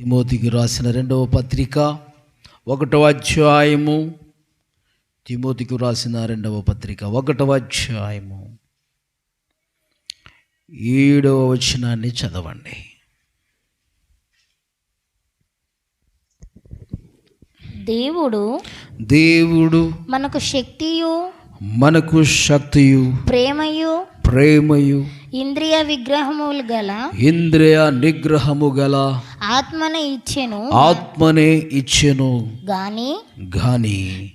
తిమోతికి రాసిన 2వ పత్రిక 1వ అధ్యాయము. తిమోతికి రాసిన 2వ పత్రిక 1వ అధ్యాయము 7వ వచనాన్ని చదవండి. దేవుడు మనకు శక్తియు ప్రేమయు ఇంద్రియ నిగ్రహము గల ఆత్మనే ఇచ్చెను గాని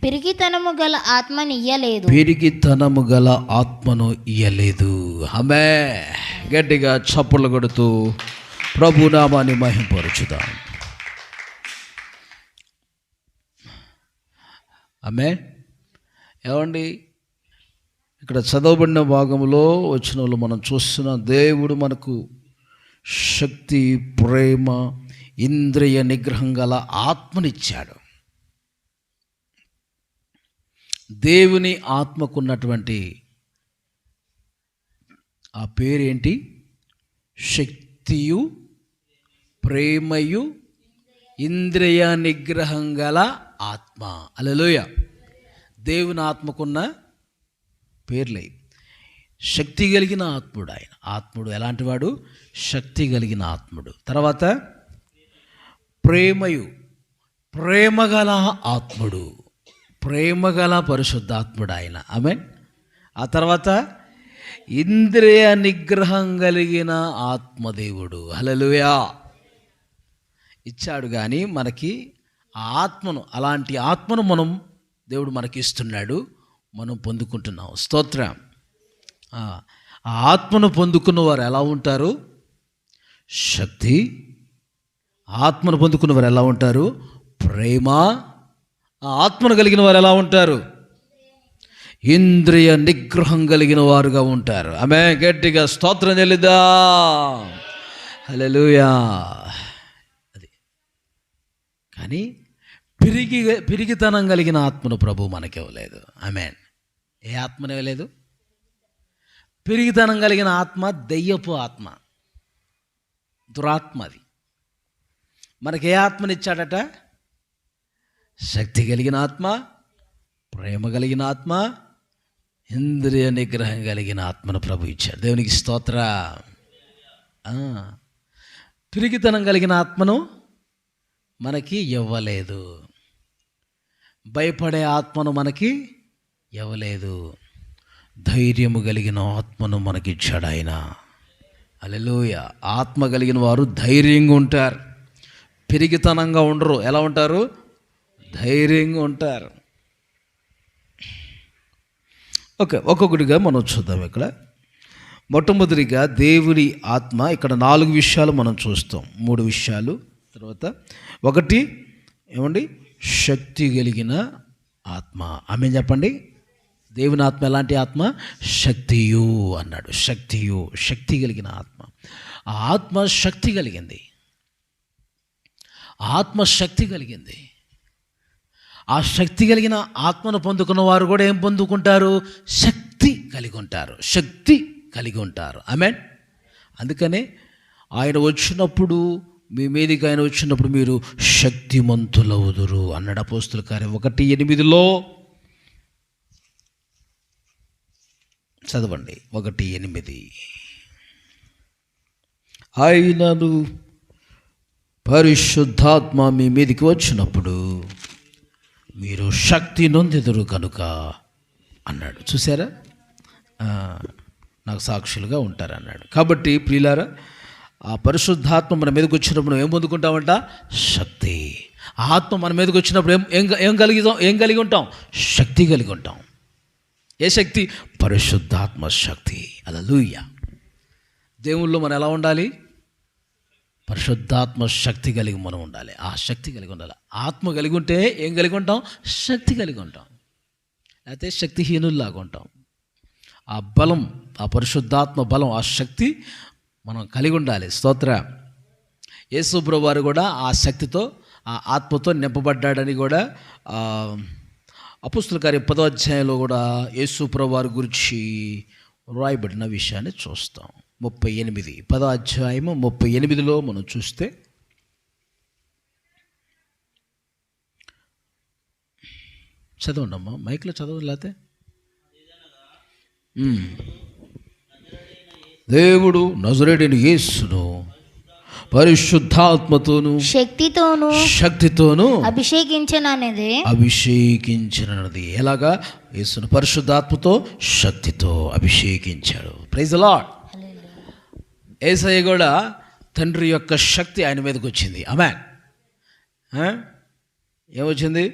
పిరికితనము గల ఆత్మను ఇయ్యలేదు. ఆమేన్. గట్టిగా చప్పట్లు కొడుతూ ప్రభు నామాన్ని మహిమపరచుదాం. ఆమేన్. ఏమండి, ఇక్కడ చదవబడిన భాగంలో వచ్చిన వాళ్ళు మనం చూస్తున్న దేవుడు మనకు శక్తి, ప్రేమ, ఇంద్రియ నిగ్రహం గల ఆత్మనిచ్చాడు. దేవుని ఆత్మకున్నటువంటి ఆ పేరేంటి? శక్తియు ప్రేమయు ఇంద్రియ నిగ్రహం గల ఆత్మ. హల్లెలూయా. దేవుని ఆత్మకున్న పేర్లే. శక్తి కలిగిన ఆత్ముడు ఆయన. ఆత్ముడు ఎలాంటి వాడు? శక్తి కలిగిన ఆత్ముడు. తర్వాత ప్రేమగల ఆత్ముడు, ప్రేమగల పరిశుద్ధాత్ముడు ఆయన. ఆమేన్. ఆ తర్వాత ఇంద్రియ నిగ్రహం కలిగిన ఆత్మదేవుడు. హల్లెలూయా. ఇచ్చాడు. కానీ మనకి ఆ ఆత్మను, అలాంటి ఆత్మను దేవుడు మనకి ఇస్తున్నాడు, మనం పొందుకుంటున్నాం. స్తోత్రం. ఆ ఆత్మను పొందుకున్న వారు ఎలా ఉంటారు? శక్తి. ఆత్మను పొందుకున్న వారు ఎలా ఉంటారు? ప్రేమ. ఆ ఆత్మను కలిగిన వారు ఎలా ఉంటారు? ఇంద్రియ నిగ్రహం కలిగిన వారుగా ఉంటారు. ఆమె గట్టిగా స్తోత్రం చెల్లిద్దా. హల్లెలూయా. అది కానీ పిరిగితనం కలిగిన ఆత్మను ప్రభు మనకివ్వలేదు. ఆమేన్. ఏ ఆత్మను ఇవ్వలేదు? పిరిగితనం కలిగిన ఆత్మ దెయ్యపు ఆత్మ, దురాత్మ. అది మనకి ఏ ఆత్మనిచ్చాడట? శక్తి కలిగిన ఆత్మ, ప్రేమ కలిగిన ఆత్మ, ఇంద్రియ నిగ్రహం కలిగిన ఆత్మను ప్రభు ఇచ్చాడు. దేవునికి స్తోత్ర. పిరిగితనం కలిగిన ఆత్మను మనకి ఇవ్వలేదు. భయపడే ఆత్మను మనకి ఇవ్వలేదు. ధైర్యము కలిగిన ఆత్మను మనకి ఇచ్చాడు ఆయన. హల్లెలూయా. ఆత్మ కలిగిన వారు ధైర్యంగా ఉంటారు, పిరిగితనంగా ఉండరు. ఎలా ఉంటారు? ధైర్యంగా ఉంటారు. ఓకే, ఒక్కొక్కటిగా మనం చూద్దాం. ఇక్కడ మొట్టమొదటిగా దేవుని ఆత్మ. ఇక్కడ 4 విషయాలు మనం చూస్తాం, 3 విషయాలు. తర్వాత 1 ఏమండి? శక్తి కలిగిన ఆత్మ. ఆమె చెప్పండి. దేవుని ఆత్మ ఎలాంటి ఆత్మ? శక్తియు అన్నాడు. శక్తి కలిగిన ఆత్మ. ఆ ఆత్మ శక్తి కలిగింది. ఆ శక్తి కలిగిన ఆత్మను పొందుకున్న వారు కూడా ఏం పొందుకుంటారు? శక్తి కలిగి ఉంటారు. ఆమేన్. అందుకనే ఆయన వచ్చినప్పుడు, మీ మీదికి ఆయన వచ్చినప్పుడు మీరు శక్తిమంతులవుదురు అన్నాడు అపోస్తుల కార్యం 1:8. చదవండి. 1:8. ఆయనను పరిశుద్ధాత్మ మీ మీదికి వచ్చినప్పుడు మీరు శక్తి నొందెదరు కనుక అన్నాడు. చూసారా? నాకు సాక్షులుగా ఉంటారన్నాడు. కాబట్టి ప్రియులారా, ఆ పరిశుద్ధాత్మ మన మీదకి వచ్చినప్పుడు ఏం పొందుకుంటామంట? శక్తి. ఆత్మ మన మీదకి వచ్చినప్పుడు ఏం కలిగి ఉంటాం? శక్తి కలిగి ఉంటాం. ఏ శక్తి? పరిశుద్ధాత్మ శక్తి. హల్లెలూయా. దేవుళ్ళు మనం ఎలా ఉండాలి? పరిశుద్ధాత్మ శక్తి కలిగి మనం ఉండాలి. ఆ శక్తి కలిగి ఉండాలి. ఆత్మ కలిగి ఉంటే ఏం కలిగి ఉంటాం? శక్తి కలిగి ఉంటాం. లేకపోతే శక్తిహీనుల్లాగా ఉంటాం. ఆ బలం, ఆ పరిశుద్ధాత్మ బలం, ఆ శక్తి మనం కలిగి ఉండాలి. స్తోత్ర. యేసు ప్రభువు వారు కూడా ఆ శక్తితో, ఆ ఆత్మతో నింపబడ్డాడని కూడా అపోస్తుల కార్యం 10వ అధ్యాయంలో కూడా యేసు ప్రభువు వారి గురించి రాయబడిన విషయాన్ని చూస్తాం. 38 10వ అధ్యాయము 38లో మనం చూస్తే చదవండి అమ్మా, మైక్లో చదవండి. లేకపోతే దేవుడు నజరేయుడైన యేసును పరిశుద్ధాత్మతోను శక్తితోను అభిషేకించినది. ఎలాగా? యేసును పరిశుద్ధాత్మతో శక్తితో అభిషేకించాడు. Praise the lord. యేసయ్య కూడా తండ్రి యొక్క శక్తి ఆయన మీదకి వచ్చింది. ఆమేన్. ఏమొచ్చింది?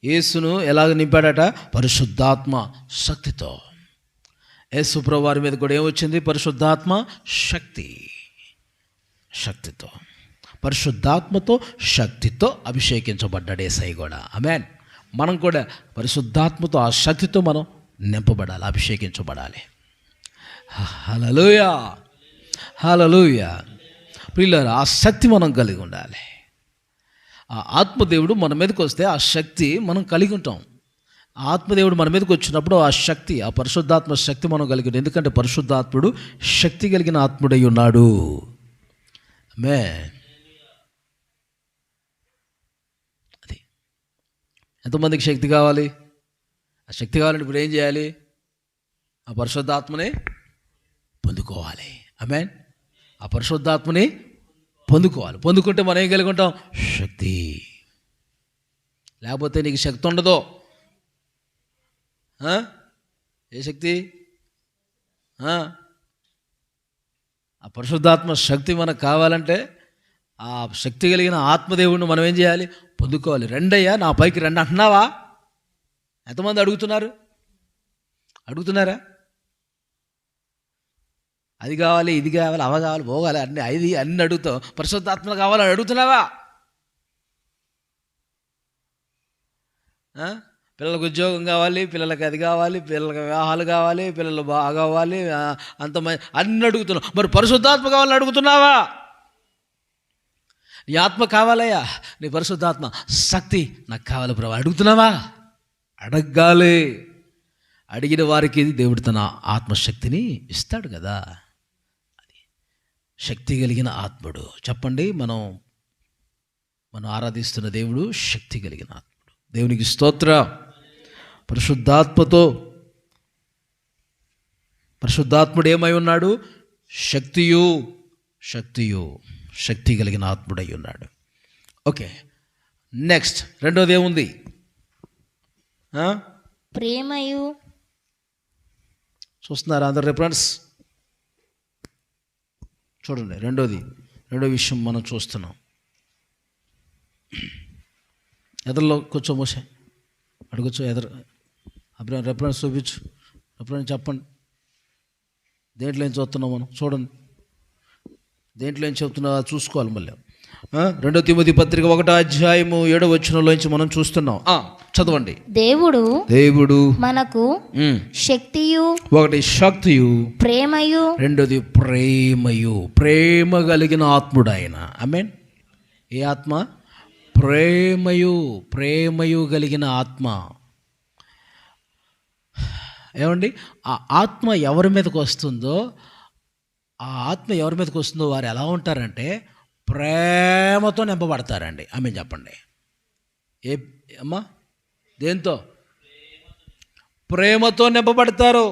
యేసును ఎలాగ నింపాడట? పరిశుద్ధాత్మ శక్తితో. యేసు ప్రభువు వారి మీద కూడా ఏమొచ్చింది? పరిశుద్ధాత్మ శక్తితో పరిశుద్ధాత్మతో శక్తితో అభిషేకించబడ్డాడు యేసయ్య కూడా. ఆమేన్. మనం కూడా పరిశుద్ధాత్మతో ఆ శక్తితో మనం నింపబడాలి, అభిషేకించబడాలి. హల్లెలూయా, హల్లెలూయా. ప్రియులారా, ఆ శక్తి మనం కలిగి ఉండాలి. ఆ ఆత్మదేవుడు మన మీదకి వస్తే ఆ శక్తి మనం కలిగి ఉంటాం. ఆత్మదేవుడు మన మీదకి వచ్చినప్పుడు ఆ శక్తి, ఆ పరిశుద్ధాత్మ శక్తి మనం కలిగి ఉంటాం. ఎందుకంటే పరిశుద్ధాత్ముడు శక్తి కలిగిన ఆత్ముడై ఉన్నాడు. అది ఎంతమందికి శక్తి కావాలి? ఆ శక్తి కావాలంటే ఇప్పుడు ఏం చేయాలి? ఆ పరిశుద్ధాత్మని పొందుకోవాలి. ఆమేన్. ఆ పరిశుద్ధాత్మని పొందుకోవాలి. పొందుకుంటే మనం ఏం కలిగి ఉంటాం? శక్తి. లేకపోతే నీకు శక్తి ఉండదు. ఏ శక్తి? ఆ పరిశుద్ధాత్మ శక్తి మనకు కావాలంటే ఆ శక్తి కలిగిన ఆత్మదేవుడిని మనం ఏం చేయాలి? పొందుకోవాలి. రెండయ్యా నా పైకి రండి అంటున్నావా? ఎంతమంది అడుగుతున్నారా? అది కావాలి, ఇది కావాలి, అవ కావాలి, పోగాలి, అన్ని అడుగుతావు. పరిశుద్ధాత్మ కావాలని అడుగుతున్నావా? పిల్లలకు ఉద్యోగం కావాలి, పిల్లలకి అది కావాలి, పిల్లలకి వివాహాలు కావాలి, పిల్లలు బాగా కావాలి, అంతమంది అన్ని అడుగుతున్నావు. మరి పరిశుద్ధాత్మ కావాలని అడుగుతున్నావా? నీ ఆత్మ కావాలయ్యా, నీ పరిశుద్ధాత్మ శక్తి నాకు కావాలి ప్రభు అడుగుతున్నావా? అడగాలి. అడిగిన వారికి దేవుడు తన ఆత్మశక్తిని ఇస్తాడు కదా. అది శక్తి కలిగిన ఆత్ముడు. చెప్పండి, మనం ఆరాధిస్తున్న దేవుడు శక్తి కలిగిన ఆత్ముడు. దేవునికి స్తోత్రం. పరిశుద్ధాత్ముడు ఏమై ఉన్నాడు? శక్తి కలిగిన ఆత్ముడై ఉన్నాడు. ఓకే, నెక్స్ట్ రెండోది ఏముంది? ప్రేమయు. చూస్తున్నారా అందరు రిఫరెన్స్? చూడండి, రెండో విషయం మనం చూస్తున్నాం. ఎదరిలో కూర్చో మోసే, అడుగుచో ఎదరు. అప్పుడు రెఫరెన్స్ చూపించు, రెఫరెన్స్ చెప్పండి. దేంట్లో ఏం చూస్తున్నాం మనం? చూడండి, దేంట్లో ఏం చెప్తున్నా చూసుకోవాలి. మళ్ళీ 2 తిమోతి పత్రిక 1:7 మనం చూస్తున్నాం. చదవండి. దేవుడు మనకు శక్తియు, ఒకటి శక్తియు, ప్రేమయు, రెండోది ప్రేమ కలిగిన ఆత్ముడు ఆయన. ఆమేన్. ఏ ఆత్మ? ప్రేమయు కలిగిన ఆత్మ. ఏమండి, ఆ ఆత్మ ఎవరి మీదకి వస్తుందో వారు ఎలా ఉంటారంటే ప్రేమతో నింపబడతారండి. ఆమె చెప్పండి. అమ్మా దేంతో? ప్రేమతో నింపబడతారు.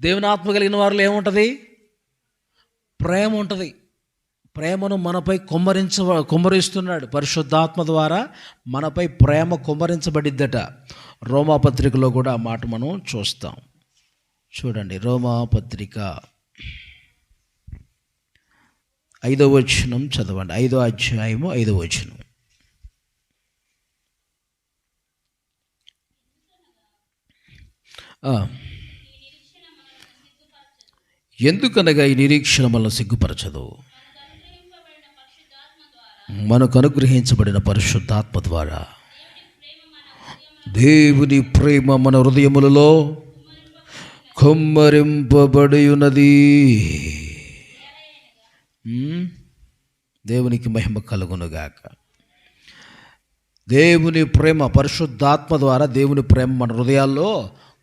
దేవుని ఆత్మ కలిగిన వారిలో ఏముంటుంది? ప్రేమ ఉంటుంది. ప్రేమను మనపై కుమ్మరిస్తున్నాడు. పరిశుద్ధాత్మ ద్వారా మనపై ప్రేమ కుమ్మరించబడిద్దట. రోమాపత్రికలో కూడా ఆ మాట మనం చూస్తాం. చూడండి, రోమాపత్రిక 5వ వచనం చదవండి. 5వ అధ్యాయము 5వ వచనం. ఎందుకనగా ఈ నిరీక్షణ మనల్ని సిగ్గుపరచదు, మనకు అనుగ్రహించబడిన పరిశుద్ధాత్మ ద్వారా దేవుని ప్రేమ మన హృదయములలో కుమ్మరింపబడి ఉన్నది. దేవునికి మహిమ కలుగునుగాక. దేవుని ప్రేమ పరిశుద్ధాత్మ ద్వారా దేవుని ప్రేమ మన హృదయాల్లో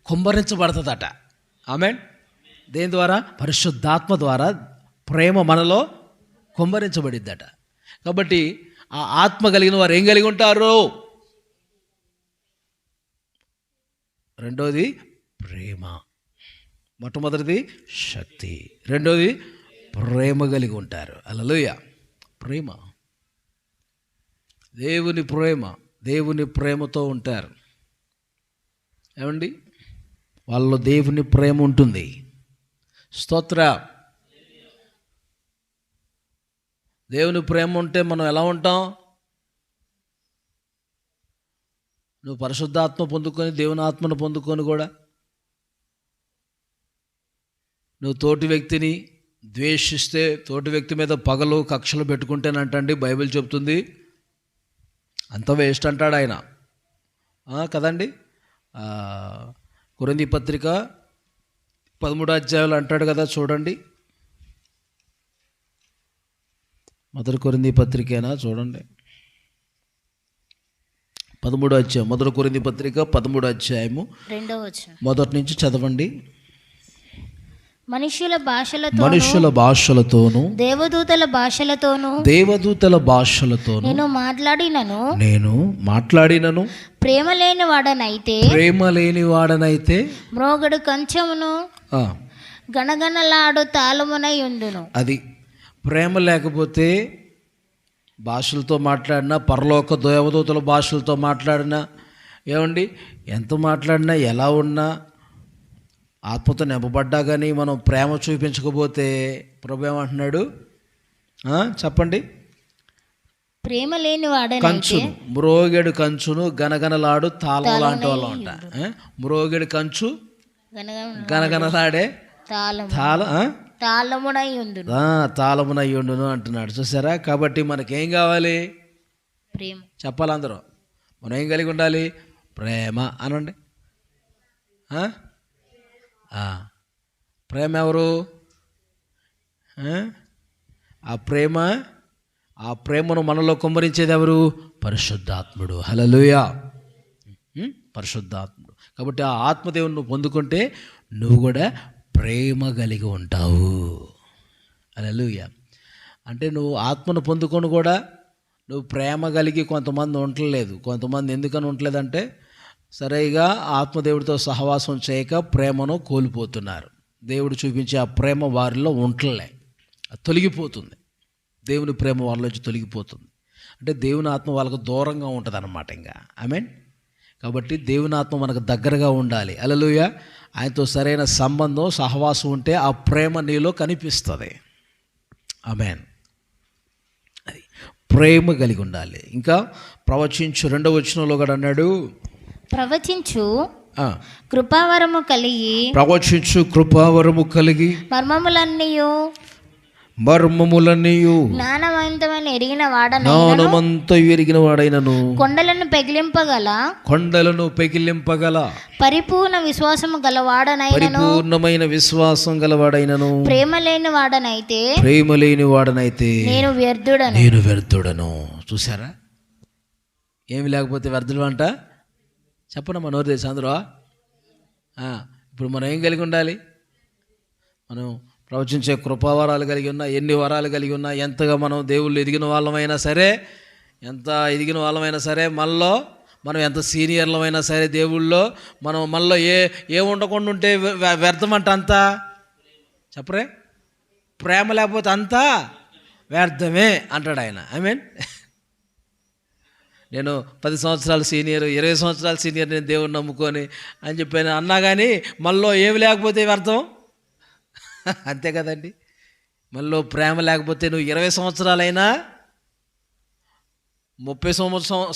కుమ్మరించబడుతుందట. ఆమేన్. దేని ద్వారా? పరిశుద్ధాత్మ ద్వారా ప్రేమ మనలో కుమ్మరించబడిద్దట. కాబట్టి ఆ ఆత్మ కలిగిన వారు ఏం కలిగి ఉంటారు? రెండోది ప్రేమ. మొట్టమొదటిది శక్తి, రెండోది ప్రేమ కలిగి ఉంటారు. హల్లెలూయా. ప్రేమ, దేవుని ప్రేమ, దేవుని ప్రేమతో ఉంటారు. ఏమండి, వాళ్ళలో దేవుని ప్రేమ ఉంటుంది. స్తోత్ర. దేవుని ప్రేమ ఉంటే మనం ఎలా ఉంటాం? నువ్వు పరిశుద్ధాత్మ పొందుకొని, దేవుని ఆత్మను పొందుకొని కూడా నువ్వు తోటి వ్యక్తిని ద్వేషిస్తే, తోటి వ్యక్తి మీద పగలు కక్షలు పెట్టుకుంటేనంటండి బైబిల్ చెప్తుంది అంత వేస్ట్ అంటాడు ఆయన. కదండి. కొరింథీ పత్రిక 13వ అధ్యాయంలో అంటాడు కదా, చూడండి. మొదటి కొరింథీ పత్రికేనా, చూడండి. 13వ అధ్యాయం, మొదటి కొరింథీ పత్రిక 13వ అధ్యాయము 2వ వచనం మొదటి నుంచి చదవండి. మనుష్యుల భాషలతోను దేవదూతల భాషలతోను నేను మాట్లాడినను ప్రేమ లేని వాడనైతే మ్రోగడు కంచమును గణగణలాడు తాళమునై ఉండును. అది ప్రేమ లేకపోతే భాషలతో మాట్లాడినా, పరలోక దేవదూతల భాషలతో మాట్లాడినా, ఏమండి ఎంత మాట్లాడినా, ఎలా ఉన్నా, ఆత్మతో నింపబడ్డా కానీ మనం ప్రేమ చూపించకపోతే ప్రభు ఏమంటున్నాడు? చెప్పండి. ప్రేమ లేని వాడనైతే కంచును, మ్రోగెడు కంచును గనగనలాడు తాళం లాంటి వాళ్ళు అంట. మ్రోగెడు కంచు గనగనలాడే తాళమునై ఉండును అంటున్నాడు. చూసారా? కాబట్టి మనకేం కావాలి? ప్రేమ. చెప్పాలి అందరూ. మనం ఏం కలిగి ఉండాలి? ప్రేమ అనండి. ప్రేమ ఎవరు? ఆ ప్రేమను మనలో కుమ్మరించేది ఎవరు? పరిశుద్ధాత్ముడు. హల్లెలూయా. పరిశుద్ధాత్ముడు. కాబట్టి ఆ ఆత్మదేవుని నువ్వు పొందుకుంటే నువ్వు కూడా ప్రేమ కలిగి ఉంటావు. హల్లెలూయా. అంటే నువ్వు ఆత్మను పొందుకొని కూడా నువ్వు ప్రేమ కలిగి కొంతమంది ఉండలేదు. కొంతమంది ఎందుకని ఉండలేదంటే సరిగా ఆత్మదేవుడితో సహవాసం చేయక ప్రేమను కోల్పోతున్నారు. దేవుడు చూపించే ఆ ప్రేమ వారిలో ఉండలే, తొలగిపోతుంది. దేవుని ప్రేమ వాళ్ళలోంచి తొలగిపోతుంది. అంటే దేవుని ఆత్మ వాళ్ళకు దూరంగా ఉంటుంది అన్నమాట. ఇంకా ఆమేన్. కాబట్టి దేవుని ఆత్మ మనకు దగ్గరగా ఉండాలి. హల్లెలూయా. ఆయనతో సరైన సంబంధం, సహవాసం ఉంటే ఆ ప్రేమ నీలో కనిపిస్తుంది. ఆమేన్. అది ప్రేమ కలిగి ఉండాలి. ఇంకా ప్రవచించు 2వ వచనంలో కూడా అన్నాడు, ప్రవచించు కృపావరము కలిగి మర్మములన్నీయు జ్ఞానవంతమైన ఎరిగిన వాడైనను కొండలను పెగిలింపగల పరిపూర్ణమైన విశ్వాసం గలవాడైనను ప్రేమ లేని వాడనైతే నేను వ్యర్థుడను. చూసారా? ఏమి లేకపోతే వ్యర్థులు అంట. చెప్పండి మనోరు దేశం అందరూ. ఇప్పుడు మనం ఏం కలిగి ఉండాలి? మనం ప్రవచించే కృపావరాలు కలిగి ఉన్నా, ఎన్ని వరాలు కలిగి ఉన్నా, ఎంతగా మనం దేవుళ్ళు ఎదిగిన వాళ్ళమైనా సరే, మనలో మనం ఎంత సీనియర్లమైనా సరే దేవుళ్ళో మనలో ఏ ఉండకుండా ఉంటే వ్యర్థమంట అంతా. చెప్పరే? ప్రేమ లేకపోతే అంతా వ్యర్థమే అంటాడు ఆయన. మీన్ నేను 10 సంవత్సరాలు సీనియర్, 20 సంవత్సరాలు సీనియర్, నేను దేవుడిని నమ్ముకొని అని చెప్పాను అన్నా కానీ మనలో ఏమి లేకపోతే వ్యర్థం. అంతే కదండి. మనలో ప్రేమ లేకపోతే నువ్వు 20 సంవత్సరాలైనా, 30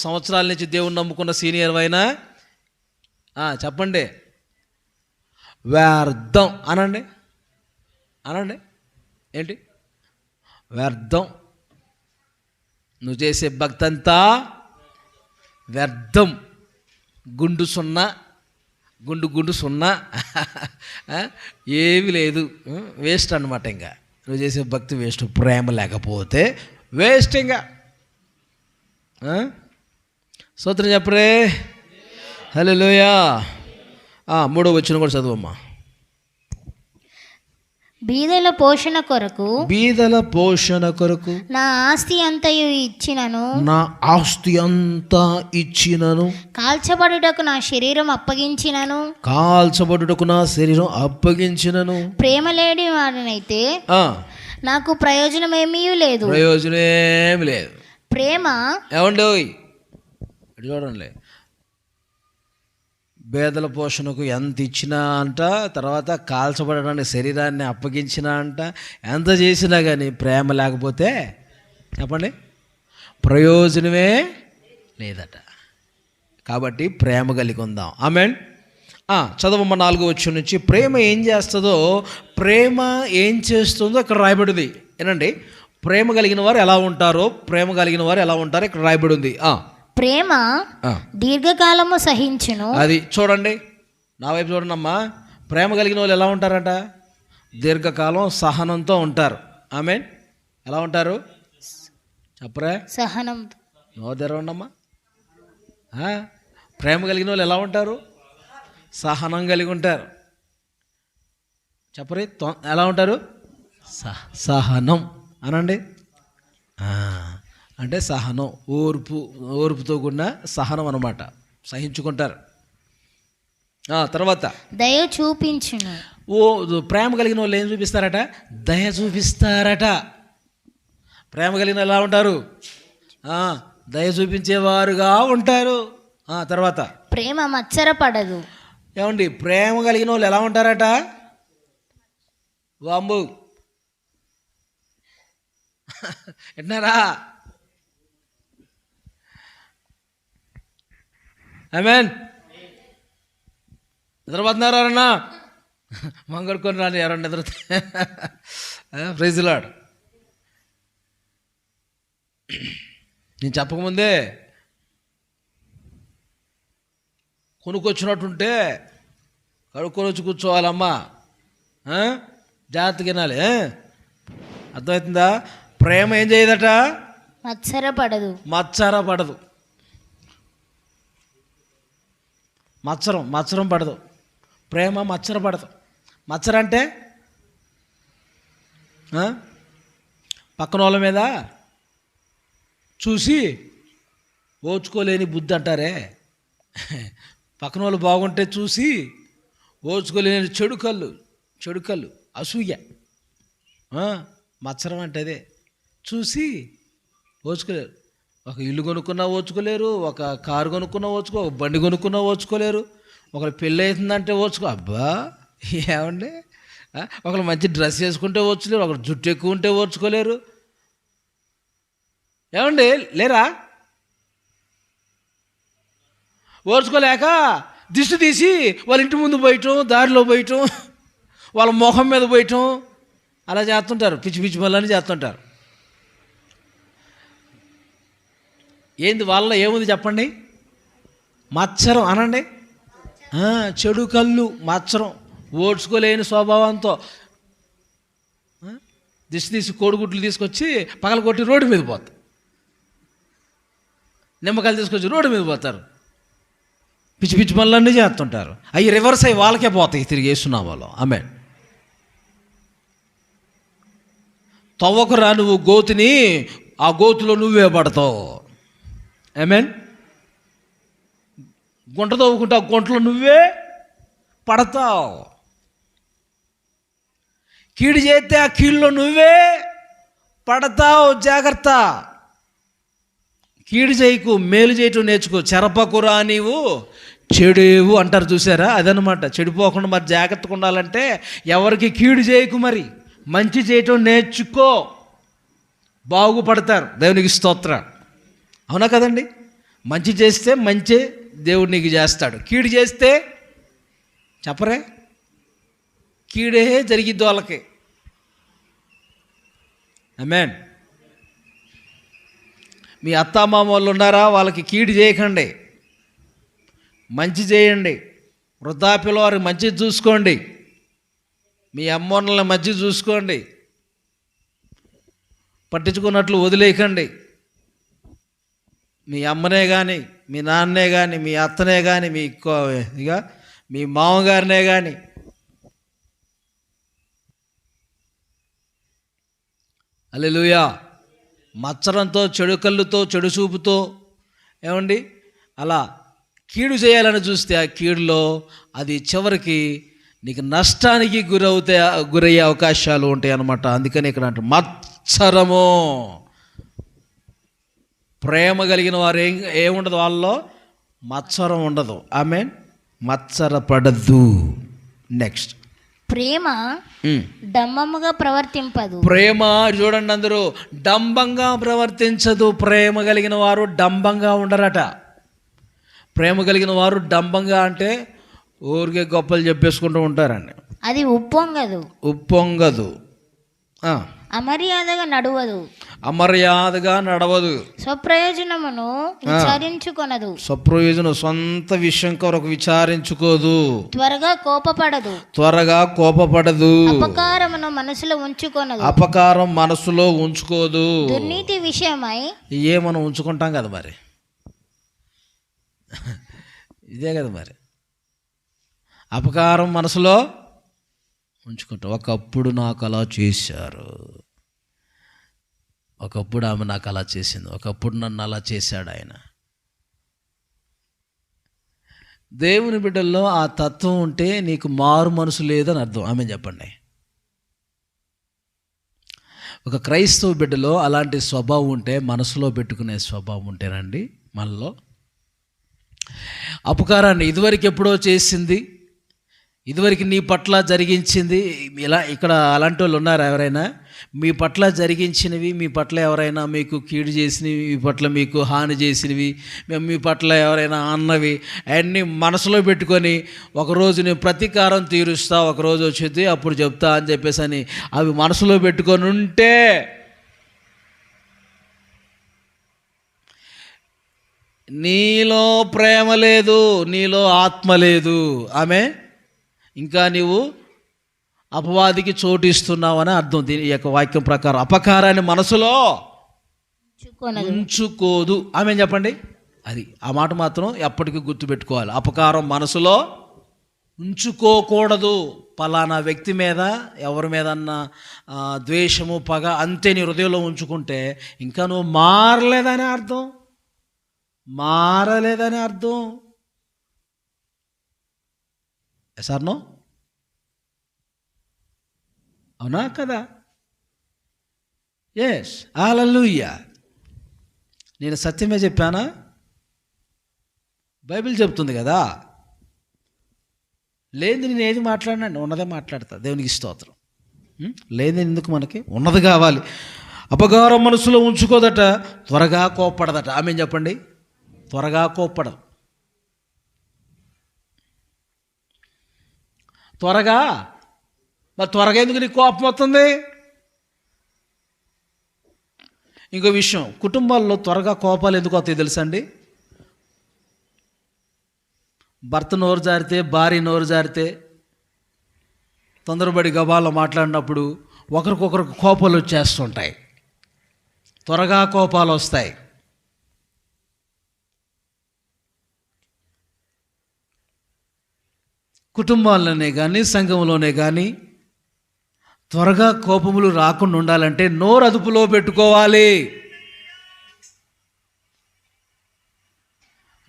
సంవత్సరాల నుంచి దేవుణ్ణి నమ్ముకున్న సీనియర్ అయినా చెప్పండి వ్యర్థం అనండి. ఏంటి వ్యర్థం? నువ్వు చేసే భక్తి అంతా వ్యర్థం. గుండు సున్నా ఏమీ లేదు, వేస్ట్ అన్నమాట. ఇంకా నువ్వు చేసే భక్తి వేస్ట్. ప్రేమ లేకపోతే వేస్ట్. ఇంకా స్తోత్రం చెప్పరే. హల్లెలూయా. 3వ వచనం కూడా చదువమ్మా. బీదల పోషణ కొరకు బీదల పోషణ కొరకు నా ఆస్తి అంతయు ఇచ్చినను నా ఆస్తి అంతా ఇచ్చినను కాల్చబడుటకు నా శరీరం అప్పగించినను కాల్చబడుటకు నా శరీరం అప్పగించినను ప్రేమ లేని వాడనైతే నాకు ప్రయోజనం ఏమీ లేదు. ప్రయోజనం ఏమి లేదు. ప్రేమ ఏమండి చూడండి, బేదల పోషణకు ఎంత ఇచ్చినా అంట, తర్వాత కాల్చబడడానికి శరీరాన్ని అప్పగించినా అంట, ఎంత చేసినా కానీ ప్రేమ లేకపోతే చెప్పండి ప్రయోజనమే లేదట. కాబట్టి ప్రేమ కలిగి ఉందాం. ఆమేన్. చదవమ్మ 4వ వచనం నుంచి. ప్రేమ ఏం చేస్తుందో, ప్రేమ ఏం చేస్తుందో ఇక్కడ రాయబడింది. ఏనండి, ప్రేమ కలిగిన వారు ఎలా ఉంటారో, ప్రేమ కలిగిన వారు ఎలా ఉంటారో ఇక్కడ రాయబడి ఉంది. ప్రేమ దీర్ఘకాలము సహించును. అది చూడండి, నా వైపు చూడండి అమ్మా. ప్రేమ కలిగిన వాళ్ళు ఎలా ఉంటారట? దీర్ఘకాలం సహనంతో ఉంటారు. ఆమేన్. ఎలా ఉంటారు చెప్పరా? సహనం. నో తెరవండమ్మా. ప్రేమ కలిగిన వాళ్ళు ఎలా ఉంటారు? సహనం కలిగి ఉంటారు. చెప్పరే ఎలా ఉంటారు? సహనం అనండి. అంటే సహనం, ఓర్పుతో కూడిన సహనం అన్నమాట. సహించుకుంటారు. తర్వాత దయ చూపించును. ప్రేమ కలిగిన వాళ్ళు ఏం చూపిస్తారట? దయ చూపిస్తారట. ప్రేమ కలిగిన ఎలా ఉంటారు? దయ చూపించేవారుగా ఉంటారు. తర్వాత ప్రేమ మత్సరపడదు. ఏమండి, ప్రేమ కలిగిన వాళ్ళు ఎలా ఉంటారట? వాంబు ఎట్నారా? ఆమేన్. నిద్రపోతున్నారు ఎవరన్నా? మంగడుకొని రాని ఎవరన్నా నిద్ర. Praise Lord. నేను చెప్పకముందే కొనుక్కొచ్చినట్టుంటే కడుక్కొని వచ్చి కూర్చోవాలమ్మా. జాగ్రత్తగా వినాలి. అర్థమవుతుందా? ప్రేమ ఏం చేయదట? మత్సరపడదు. మత్సరం పడదు. ప్రేమ మత్సరపడదు. మత్సరం అంటే పక్కన వాళ్ళ మీద చూసి ఓచుకోలేని బుద్ధి అంటారే. పక్కన వాళ్ళు బాగుంటే చూసి ఓచుకోలేని చెడు కళ్ళు అసూయ. మత్సరం అంటే అదే. చూసి ఓచుకోలేరు. ఒక ఇల్లు కొనుక్కున్నా ఓచుకోలేరు, ఒక కారు కొనుక్కున్నా ఒక బండి కొనుక్కున్నా ఓచుకోలేరు, ఒకరు పెళ్ళి అవుతుందంటే అబ్బా ఏమండి. ఒకరు మంచి డ్రెస్ వేసుకుంటే ఓర్చులేరు, ఒకరు జుట్టు ఎక్కువ ఉంటే ఓర్చుకోలేరు. ఏమండి లేరా? ఓర్చుకోలేక దిష్టి తీసి వాళ్ళ ఇంటి ముందు పోయటం, దారిలో పోయటం, వాళ్ళ మొహం మీద పోయటం, అలా చేస్తుంటారు. పిచ్చి మళ్ళీ చేస్తుంటారు. ఏంది వాళ్ళ ఏముంది చెప్పండి? మత్సరం అనండి. చెడు కళ్ళు, మత్సరం, ఓడ్చుకోలేని స్వభావంతో దిష్టి తీసి కోడిగుడ్లు తీసుకొచ్చి పగల కొట్టి రోడ్డు మీద పోతారు. నిమ్మకాయలు తీసుకొచ్చి రోడ్డు మీద పోతారు. పిచ్చి పనులన్నీ చేస్తుంటారు. అవి రివర్స్ అయ్యి వాళ్ళకే పోతాయి తిరిగి వేస్తున్నావాళ్ళు. ఆమె తవ్వకురా నువ్వు గోతిని, ఆ గోతులో నువ్వే పడతావు. ఆమేన్. గుంట తవ్వుకుంటే ఆ గుంటలో నువ్వే పడతావు. కీడు చేస్తే ఆ కీడులో నువ్వే పడతావు. జాగ్రత్త. కీడు చేయకు, మేలు చేయటం నేర్చుకో. చెరపకురా నీవు చెడేవు అంటారు చూసారా? అదనమాట. చెడిపోకుండా మరి జాగ్రత్తగా ఉండాలంటే ఎవరికి కీడు చేయకు, మరి మంచి చేయటం నేర్చుకో. బాగుపడతారు. దేవునికి స్తోత్రం. అవునా కదండి? మంచి చేస్తే మంచి దేవుడు నీకు చేస్తాడు. కీడు చేస్తే చెప్పరే, కీడే జరిగిద్ది వాళ్ళకి. ఆమేన్. మీ అత్తామామ వాళ్ళు ఉన్నారా? వాళ్ళకి కీడు చేయకండి, మంచి చేయండి. వృద్ధాప్యలో వారికి మంచి చూసుకోండి. మీ అమ్మోళ్ళని మంచి చూసుకోండి. పట్టించుకున్నట్లు వదిలేయకండి. మీ అమ్మనే కానీ, మీ నాన్నే కానీ, మీ అత్తనే కానీ, మీ మామగారినే కానీ హల్లెలూయా. మత్సరంతో, చెడు కళ్ళుతో, చెడు చూపుతో ఏమండి అలా కీడు చేయాలని చూస్తే ఆ కీడులో అది చివరికి నీకు నష్టానికి గురయ్యే అవకాశాలు ఉంటాయి అన్నమాట. అందుకని ఇక్కడ అంటే మత్సరము. ప్రేమ కలిగిన వారు ఏముండదు, వాళ్ళలో మత్సరం ఉండదు. ఆమేన్. మత్సరపడద్దు. నెక్స్ట్, ప్రేమ డంబముగా ప్రవర్తింపదు. ప్రేమ చూడండి, అందరూ డంబంగా ప్రవర్తించదు. ప్రేమ కలిగిన వారు డంబంగా ఉండరట. ప్రేమ కలిగిన వారు డంబంగా అంటే ఊరికే గొప్పలు చెప్పేసుకుంటూ ఉంటారండి. అది ఉప్పొంగదు. ఉప్పొంగదు. అమర్యాదగా నడవదు. అమర్యాదగా నడవదు. స్వప్రయోజనమును విచారించుకొనదు. స్వప్రయోజనం, సొంత విషయం కొరకు విచారించుకోదు. త్వరగా కోపపడదు. త్వరగా కోపపడదు. అపకారమును మనసులో ఉంచుకొనదు. అపకారం మనసులో ఉంచుకోదు. దుర్నీతి విషయమై మనం ఉంచుకుంటాం కదా మరి, ఇదే కదా మరి, అపకారం మనసులో ఉంచుకుంటాం. ఒకప్పుడు నాకు అలా చేశారు, ఒకప్పుడు ఆమె నాకు అలా చేసింది, ఒకప్పుడు నన్ను అలా చేశాడు ఆయన. దేవుని బిడ్డల్లో ఆ తత్వం ఉంటే నీకు మారు మనసు లేదని అర్థం. ఆమె చెప్పండి. ఒక క్రైస్తవ బిడ్డలో అలాంటి స్వభావం ఉంటే, మనసులో పెట్టుకునే స్వభావం ఉంటేనండి, మనలో అపకారాన్ని ఇదివరకు ఎప్పుడో చేసింది, ఇదివరకు నీ పట్ల జరిగించింది, ఇలా ఇక్కడ అలాంటి వాళ్ళు ఉన్నారు ఎవరైనా? మీ పట్ల జరిగించినవి, మీ పట్ల ఎవరైనా మీకు కీడు చేసినవి, మీ పట్ల మీకు హాని చేసినవి, మీ పట్ల ఎవరైనా అన్నవి అవన్నీ మనసులో పెట్టుకొని ఒకరోజు నేను ప్రతీకారం తీరుస్తా, ఒకరోజు వచ్చింది అప్పుడు చెప్తా అని చెప్పేసి అని అవి మనసులో పెట్టుకొని ఉంటే నీలో ప్రేమ లేదు, నీలో ఆత్మ లేదు. ఆమె ఇంకా నీవు అపవాదికి చోటిస్తున్నావు అని అర్థం. దీని యొక్క వాక్యం ప్రకారం అపకారాన్ని మనసులో ఉంచుకోదు. ఆమె చెప్పండి. అది ఆ మాట మాత్రం ఎప్పటికీ గుర్తుపెట్టుకోవాలి. అపకారం మనసులో ఉంచుకోకూడదు. పలానా వ్యక్తి మీద, ఎవరి మీదన్నా ద్వేషము, పగ అంతే నీ హృదయంలో ఉంచుకుంటే ఇంకా నువ్వు మారలేదని అర్థం, మారలేదని అర్థం. సార్నో అవునా కదా? ఎస్, హల్లెలూయా. నేను సత్యమే చెప్పానా? బైబిల్ చెప్తుంది కదా. లేనిది నేను ఏది మాట్లాడినండి, ఉన్నదే మాట్లాడతా. దేవునికి స్తోత్రం. లేనిది ఎందుకు, మనకి ఉన్నది కావాలి. అపకారం మనసులో ఉంచుకోదట, త్వరగా కోప్పడదట. ఆమె చెప్పండి. త్వరగా కోప్పడదు. త్వరగా, మరి త్వరగా ఎందుకు నీకు కోపం వస్తుంది? ఇంకో విషయం, కుటుంబాల్లో త్వరగా కోపాలు ఎందుకు వస్తాయి తెలుసా అండి? భర్త నోరు జారితే, భార్య నోరు జారితే, తొందరపడి గబాల్లో మాట్లాడినప్పుడు ఒకరికొకరికి కోపాలు వచ్చేస్తుంటాయి, త్వరగా కోపాలు వస్తాయి. కుటుంబాల్లోనే కానీ, సంఘంలోనే కానీ త్వరగా కోపములు రాకుండా ఉండాలంటే నోరు అదుపులో పెట్టుకోవాలి.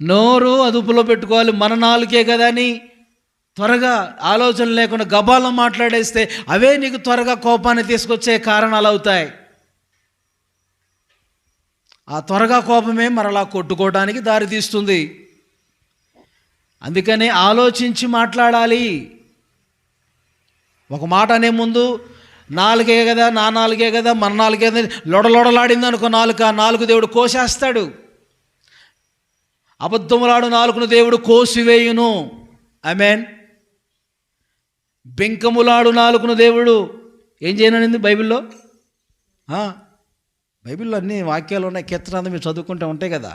నోరు అదుపులో పెట్టుకోవాలి. మన నాలుకే కదా అని త్వరగా ఆలోచన లేకుండా గబాలం మాట్లాడేస్తే అవే నీకు త్వరగా కోపాన్ని తీసుకొచ్చే కారణాలు అవుతాయి. ఆ త్వరగా కోపమే మరలా కొట్టుకోవడానికి దారి తీస్తుంది. అందుకనే ఆలోచించి మాట్లాడాలి. ఒక మాట అనే ముందు నాలుగే కదా, నా నాలుగే కదా, మన నాలుగే కదా, లొడలొడలాడింది అనుకో నాలుగు దేవుడు కోసేస్తాడు. అబద్ధములాడు నాలుగును దేవుడు కోసివేయును. ఆమేన్. బెంకములాడు నాలుగును దేవుడు ఏం చేయననింది బైబిల్లో. బైబిల్లో అన్ని వాక్యాలు ఉన్నాయి, కీర్తనాలు మీరు చదువుకుంటూ ఉంటాయి కదా.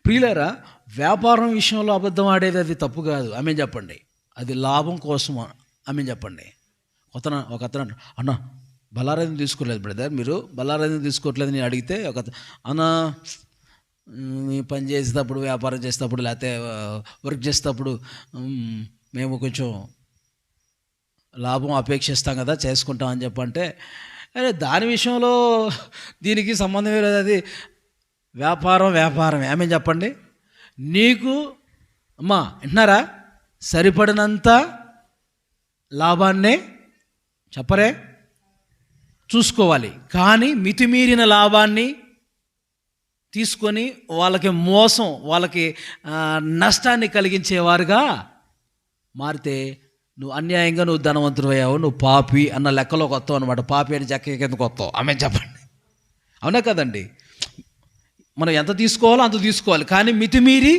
ప్రియులారా, వ్యాపారం విషయంలో అబద్ధం ఆడేది అది తప్పు కాదు. ఆమె చెప్పండి. అది లాభం కోసం. ఆమె చెప్పండి. ఒక అతను అన్న బలారాధన తీసుకోలేదు బ్రదర్, మీరు బలారాధన తీసుకోవట్లేదు నేను అడిగితే, అన్న మీ పని చేసేటప్పుడు, వ్యాపారం చేసేటప్పుడు, లేకపోతే వర్క్ చేసేటప్పుడు మేము కొంచెం లాభం అపేక్షిస్తాం కదా, చేసుకుంటాం అని చెప్పంటే, అరే దాని విషయంలో దీనికి సంబంధమే లేదు, అది వ్యాపారం ఏమేం చెప్పండి. నీకు అమ్మా వింటున్నారా, సరిపడినంత లాభాన్నే చెప్పరే చూసుకోవాలి, కానీ మితిమీరిన లాభాన్ని తీసుకొని వాళ్ళకి మోసం, వాళ్ళకి నష్టాన్ని కలిగించేవారుగా మారితే నువ్వు అన్యాయంగా నువ్వు ధనవంతుడు అయ్యావు, నువ్వు పాపి అన్న లెక్కలోకి వస్తావు అనమాట. పాపి అని జక్క కిందకు వస్తావు. ఆమె చెప్పండి, అవునా కదండి. మనం ఎంత తీసుకోవాలో అంత తీసుకోవాలి, కానీ మితిమీరి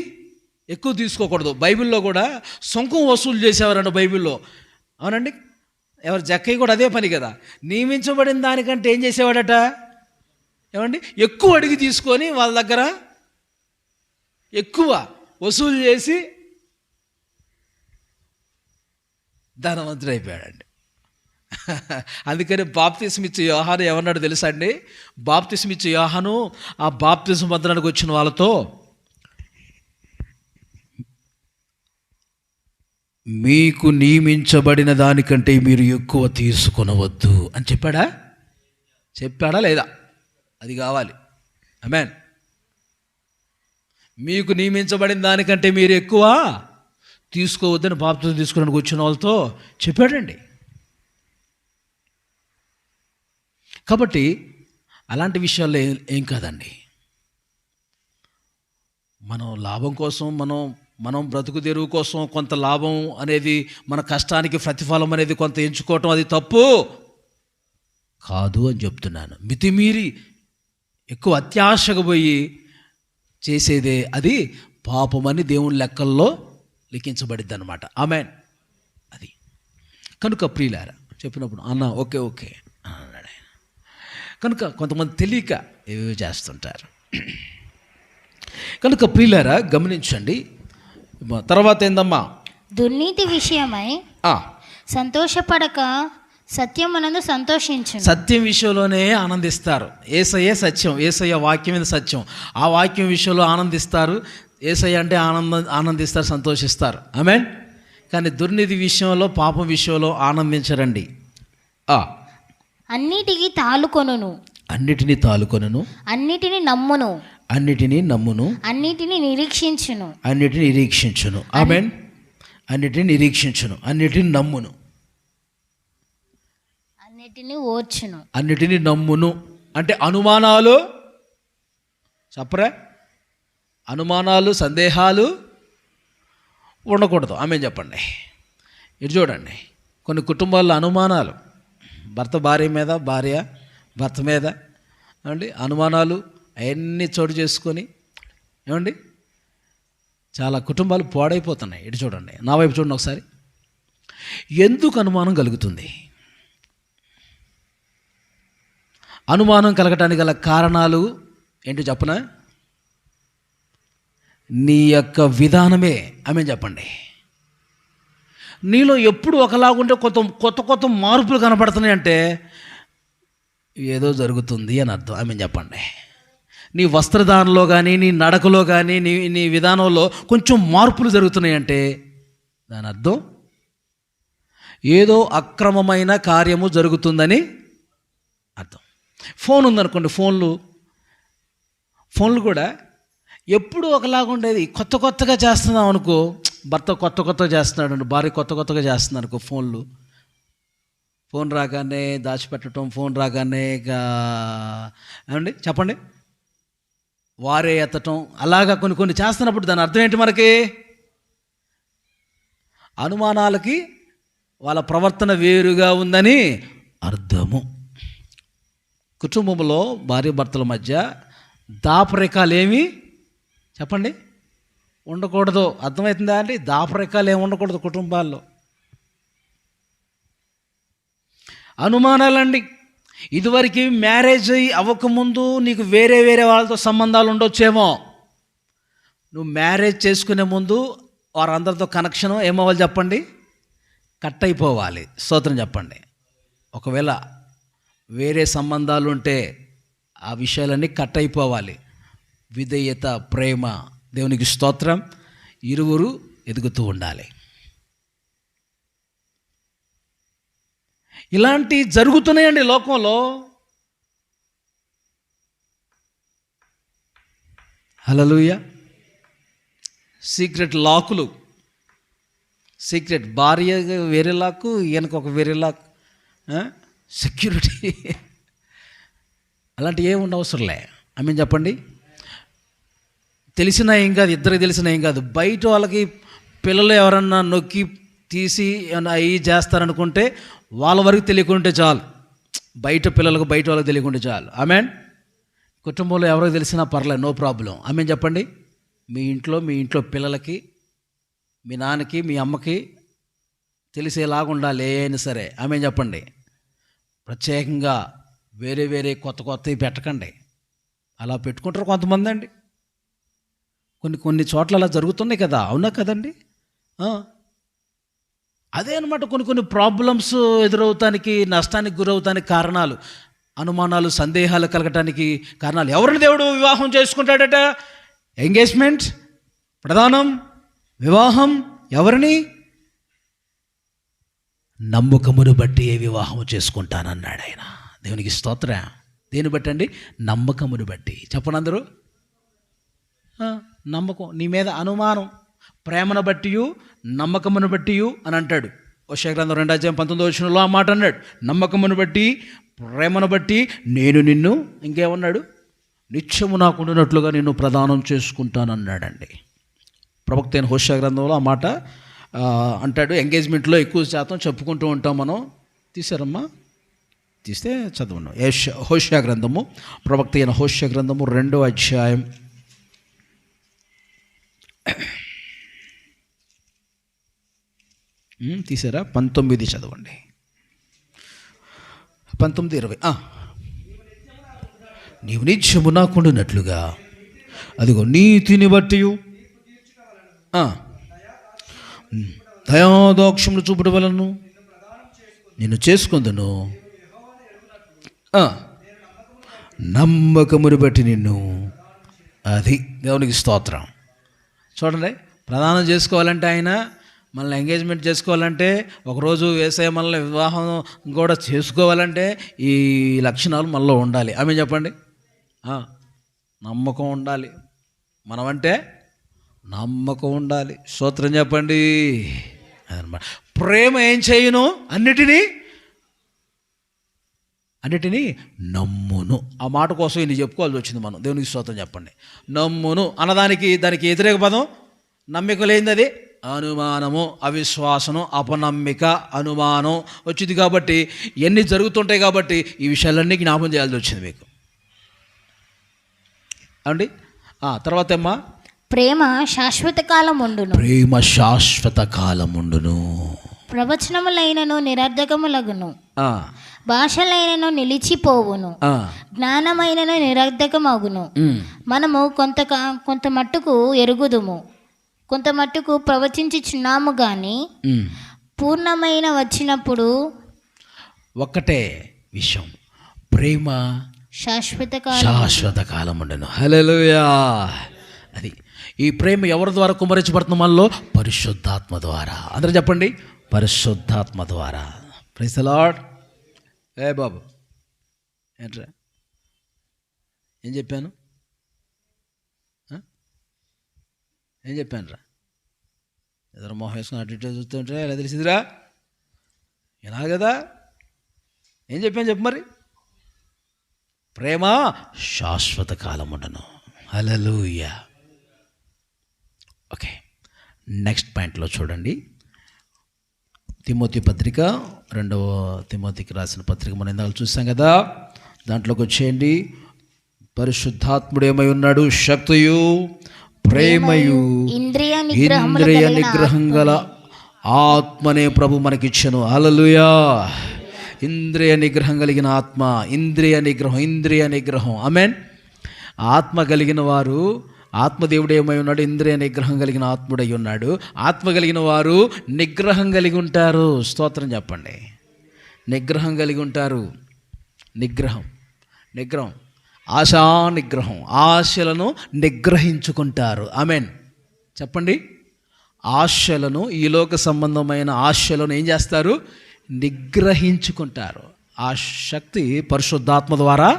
ఎక్కువ తీసుకోకూడదు. బైబిల్లో కూడా సొంకం వసూలు చేసేవారండి బైబిల్లో, అవునండి. ఎవరు జక్కయ్య కూడా అదే పని కదా. నియమించబడిన దానికంటే ఏం చేసేవాడట, ఏమండి, ఎక్కువ అడిగి తీసుకొని వాళ్ళ దగ్గర ఎక్కువ వసూలు చేసి ధనవంతుడు అయిపోయాడండి. అందుకని బాప్తిసం ఇచ్చే యోహాను ఏమన్నాడు తెలుసా అండి. బాప్తిసం ఇచ్చే యోహాను ఆ బాప్తిసం పొందడానికి వచ్చిన వాళ్ళతో, మీకు నియమించబడిన దానికంటే మీరు ఎక్కువ తీసుకొనవద్దు అని చెప్పాడా లేదా? అది కావాలి. ఆమేన్. మీకు నియమించబడిన దానికంటే మీరు ఎక్కువ తీసుకోవద్దని బాప్తిసం తీసుకోవడానికి వచ్చిన వాళ్ళతో చెప్పాడండి. కాబట్టి అలాంటి విషయాల్లో ఏం కాదండి. మనం లాభం కోసం, మనం బ్రతుకు తెరువు కోసం కొంత లాభం అనేది, మన కష్టానికి ప్రతిఫలం అనేది కొంత ఎంచుకోవటం అది తప్పు కాదు అని చెప్తున్నాను. మితిమీరి ఎక్కువ అత్యాశగా పోయి చేసేదే అది పాపమని దేవుని లెక్కల్లో లిఖించబడిద్ది అనమాట. ఆమేన్. అది కనుక ప్రియులారా చెప్పినప్పుడు అన్న ఓకే అన్నాడు ఆయన. కనుక కొంతమంది తెలియక ఏవేవో చేస్తుంటారు. కనుక ప్రియులారా గమనించండి. తర్వాత ఏందమ్మా, దుర్నీతి విషయమై సంతోషపడక సత్యమునందు సంతోషించు. సత్యం విషయంలోనే ఆనందిస్తారు. యేసయ్యే సత్యం, యేసయ్య వాక్యం మీద సత్యం. ఆ వాక్యం విషయంలో ఆనందిస్తారు. యేసయ్య అంటే ఆనందిస్తారు, సంతోషిస్తారు. ఆమేన్. కానీ దుర్నీతి విషయంలో, పాపం విషయంలో ఆనందించరండి. అన్నిటినీ తాలుకొనును, అన్నిటిని నమ్మును, అన్నిటిని నిరీక్షించును. ఆమేన్. అన్నిటిని నిరీక్షించును, అన్నిటిని నమ్మును, అన్నిటిని నమ్మును. అంటే అనుమానాలు చెప్పరా, అనుమానాలు సందేహాలు ఉండకూడదు. ఆమేన్ చెప్పండి. ఇది చూడండి, కొన్ని కుటుంబాల్లో అనుమానాలు, భార్య మీద, భార్య భర్త మీద ఏమండి అనుమానాలు అవన్నీ చోటు చేసుకొని ఏమండి చాలా కుటుంబాలు పాడైపోతున్నాయి. ఇటు చూడండి, నా వైపు చూడండి ఒకసారి. ఎందుకు అనుమానం కలుగుతుంది? అనుమానం కలగటానికి గల కారణాలు ఏంటో చెప్పనా? నీ యొక్క విధానమే. ఆమేన్ చెప్పండి. నీలో ఎప్పుడు ఒకలాగుంటే కొత్త మార్పులు కనపడుతున్నాయి అంటే ఏదో జరుగుతుంది అని అర్థం. ఆమేన్ చెప్పండి. నీ వస్త్రధారణలో కానీ, నీ నడకలో కానీ, నీ విధానంలో కొంచెం మార్పులు జరుగుతున్నాయి అంటే దాని అర్థం ఏదో అక్రమమైన కార్యము జరుగుతుందని అర్థం. ఫోన్ ఉందనుకోండి, ఫోన్లు కూడా ఎప్పుడు ఒకలాగా ఉండేది కొత్తగా చేస్తున్నాం అనుకో, భర్త కొత్తగా చేస్తున్నాడు, భార్య కొత్తగా చేస్తుంది అనుకో. ఫోన్ రాగానే దాచిపెట్టడం, ఫోన్ రాగానే ఏమండి చెప్పండి వారే ఎత్తటం, అలాగా కొన్ని చేస్తున్నప్పుడు దాని అర్థం ఏంటి? మనకి అనుమానాలకి వాళ్ళ ప్రవర్తన వేరుగా ఉందని అర్థము. కుటుంబంలో భార్య భర్తల మధ్య దాపరికాలు ఏమి చెప్పండి ఉండకూడదు. అర్థమవుతుందా అండి? దాపరికాలు ఏమి ఉండకూడదు కుటుంబాల్లో. అనుమానాలండి. ఇదివరకు మ్యారేజ్ అవ్వకముందు నీకు వేరే వాళ్ళతో సంబంధాలు ఉండొచ్చేమో. నువ్వు మ్యారేజ్ చేసుకునే ముందు వారందరితో కనెక్షన్ ఏమవ్వాలి చెప్పండి? కట్ అయిపోవాలి. స్తోత్రం చెప్పండి. ఒకవేళ వేరే సంబంధాలు ఉంటే ఆ విషయాలన్నీ కట్ అయిపోవాలి. విధేయత, ప్రేమ, దేవునికి స్తోత్రం, ఇరువురు ఎదుగుతూ ఉండాలి. ఇలాంటి జరుగుతున్నాయండి లోకంలో. హల్లెలూయా. సీక్రెట్ లాకులు, సీక్రెట్ భార్య వేరే లాకు, ఈయనకు ఒక వేరే లాక్, సెక్యూరిటీ, అలాంటివి ఏమి ఉండవసరంలే. చెప్పండి. తెలిసినా ఏం కాదు, ఇద్దరికి తెలిసినా ఏం కాదు. బయట వాళ్ళకి పిల్లలు ఎవరన్నా నొక్కి తీసి అవి చేస్తారనుకుంటే వాళ్ళ వరకు తెలియకుంటే చాలు. బయట పిల్లలకు బయట వాళ్ళకి తెలియకుంటే చాలు. కుటుంబంలో ఎవరికి తెలిసినా పర్లేదు, నో ప్రాబ్లం. చెప్పండి. మీ ఇంట్లో పిల్లలకి, మీ నాన్నకి, మీ అమ్మకి తెలిసేలాగా ఉండాలి అయినా సరే. చెప్పండి. ప్రత్యేకంగా వేరే వేరే కొత్తవి పెట్టకండి. అలా పెట్టుకుంటారు కొంతమంది అండి. కొన్ని చోట్ల అలా జరుగుతున్నాయి కదా, అవునా కదండి? అదే అనమాట. కొన్ని ప్రాబ్లమ్స్ ఎదురవుతానికి, నష్టానికి గురవుతానికి కారణాలు, అనుమానాలు, సందేహాలు కలగటానికి కారణాలు. ఎవరిని దేవుడు వివాహం చేసుకుంటాడట? ఎంగేజ్మెంట్ ప్రధానం, వివాహం ఎవరిని? నమ్మకమును బట్టి ఏ వివాహం చేసుకుంటానన్నాడు ఆయన. దేవునికి స్తోత్రం. దేని బట్టి అండి? నమ్మకమును బట్టి. చెప్పండి అందరూ. నమ్మకం, నీ మీద అనుమానం, ప్రేమను బట్టి, నమ్మకమును బట్టి అని అంటాడు. హోషేయ గ్రంథం 2:19 ఆ మాట అన్నాడు. నమ్మకమును బట్టి, ప్రేమను బట్టి నేను నిన్ను, ఇంకేమన్నాడు? నిత్యము నాకుండినట్లుగా నిన్ను ప్రదానం చేసుకుంటానన్నాడండి. ప్రవక్త అయిన హోషేయ గ్రంథంలో ఆ మాట అంటాడు. ఎంగేజ్మెంట్లో ఎక్కువ శాతం చెప్పుకుంటూ ఉంటాం మనం. తీసారమ్మా? తీస్తే చదవను. హోషేయ గ్రంథము, ప్రవక్త అయిన హోషేయ గ్రంథము 2వ అధ్యాయం తీసారా? 19 చదవండి. 19:20. నీవు నిత్యము నాకుండినట్లుగా అదిగో నీతిని బట్టి దయాదాక్షములు చూపుట వలను నిన్ను చేసుకుందును, నమ్మకమును బట్టి నిన్ను. అది దేవునికి స్తోత్రం. చూడండి, ప్రదానం చేసుకోవాలంటే ఆయన, మనల్ని ఎంగేజ్మెంట్ చేసుకోవాలంటే, ఒకరోజు యేసయ్య మనల్ని వివాహం కూడా చేసుకోవాలంటే ఈ లక్షణాలు మనలో ఉండాలి. చెప్పండి. నమ్మకం ఉండాలి. మనమంటే నమ్మకం ఉండాలి. స్తోత్రం చెప్పండి. అదనమాట. ప్రేమ ఏం చేయను? అన్నిటినీ నమ్మును. ఆ మాట కోసం ఇది చెప్పుకోవాల్సి వచ్చింది మనం. దేవునికి స్తోత్రం చెప్పండి. నమ్మును అన్నదానికి దానికి వ్యతిరేక పదం నమ్మిక లేనిది, అది అనుమానము, అవిశ్వాసము, అపనమ్మిక, అనుమానం వచ్చింది. కాబట్టి ఇవన్నీ జరుగుతుంటాయి. కాబట్టి ఈ విషయాలన్నీ జ్ఞాపం చేయాల్సి వచ్చింది మీకు అండి. తర్వాత ఏమ్మా? ప్రేమ శాశ్వత కాలం ఉండును. ప్రేమ శాశ్వత కాలం ఉండును. ప్రవచనములైనను నిరర్ధకములగును, భాషలైనను నిలిచిపోవును, జ్ఞానమైనను నిరర్ధకమగును. మనము కొంత మట్టుకు ఎరుగుదుము, కొంత మట్టుకు ప్రవచించుచున్నాము గాని పూర్ణమైన వచ్చినప్పుడు ఒక్కటే విషయం, ప్రేమ శాశ్వత కాలం ఉండను. హల్లెలూయా. అది ఈ ప్రేమ ఎవరి ద్వారా కుమరించబడుతుంది మనలో? పరిశుద్ధాత్మ ద్వారా. అందరూ చెప్పండి, పరిశుద్ధాత్మ ద్వారా. Praise the lord. బాబు ఏంట్రా ఏం చెప్పాను? రా ఎదురు మొహం వేసుకుని అటు ఇటు చూస్తుంటే ఎలా తెలిసిందిరా? ఎలా కదా? ఏం చెప్పు మరి. ప్రేమ శాశ్వత కాలం ఉండను. హల్లెలూయా. ఓకే, నెక్స్ట్ పాయింట్లో చూడండి. తిమోతి పత్రిక, 2వ తిమోతికి రాసిన పత్రిక మనం ఇందాక చూసాం కదా. దాంట్లోకి వచ్చేయండి. పరిశుద్ధాత్ముడు ఏమై ఉన్నాడు? శక్తియు, ప్రేమయు, ఇంద్రియ నిగ్రహం గల ఆత్మనే ప్రభు మనకిచ్చెను. హల్లెలూయా. ఇంద్రియ నిగ్రహం కలిగిన ఆత్మ, ఇంద్రియ నిగ్రహం. ఆమేన్. ఆత్మ కలిగిన వారు, ఆత్మదేవుడు ఏమై ఉన్నాడు? ఇంద్రియ నిగ్రహం కలిగిన ఆత్ముడై ఉన్నాడు. ఆత్మ కలిగిన వారు నిగ్రహం కలిగి ఉంటారు. స్తోత్రం చెప్పండి. నిగ్రహం కలిగి ఉంటారు. నిగ్రహం, నిగ్రహం, ఆశలను నిగ్రహించుకుంటారు. ఆమేన్ చెప్పండి. ఆశలను, ఈ లోక సంబంధమైన ఆశలను ఏం చేస్తారు? నిగ్రహించుకుంటారు. ఆ శక్తి పరిశుద్ధాత్మ ద్వారా